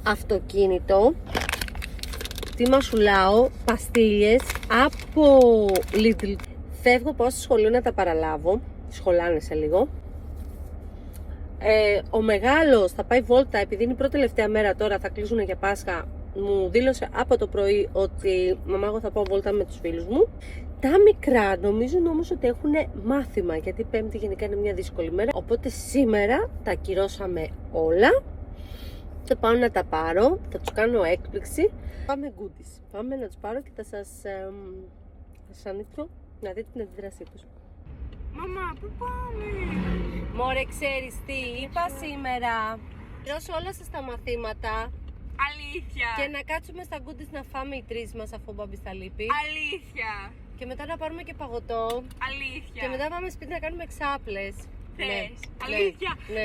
Αυτοκίνητο, τι μασουλάω, παστίλιες από Lidl. Φεύγω, πάω στο σχολείο να τα παραλάβω. Σχολάνε σε λίγο. Ο μεγάλος θα πάει βόλτα, επειδή είναι η πρώτη τελευταία μέρα τώρα, θα κλείσουν για Πάσχα. Μου δήλωσε από το πρωί ότι μαμά, εγώ θα πάω βόλτα με τους φίλους μου. Τα μικρά νομίζουν όμως ότι έχουν μάθημα, γιατί η Πέμπτη γενικά είναι μια δύσκολη μέρα. Οπότε σήμερα τα ακυρώσαμε όλα. Θα πάω να τα πάρω, θα τους κάνω έκπληξη. Πάμε goodies. Πάμε να τους πάρω και θα σας ανοίξω να δείτε την αντίδρασή τους. Μαμά, πού πάμε? Μωρέ, ξέρεις τι είπα σήμερα? Δώσω όλα σας τα μαθήματα. Αλήθεια. Και να κάτσουμε στα goodies να φάμε οι τρεις μας, αφού ο Μπάμπης θα λείπει. Αλήθεια. Και μετά να πάρουμε και παγωτό. Αλήθεια. Και μετά πάμε σπίτι να κάνουμε ξάπλες. Θες? Ναι, Αλήθεια. ναι.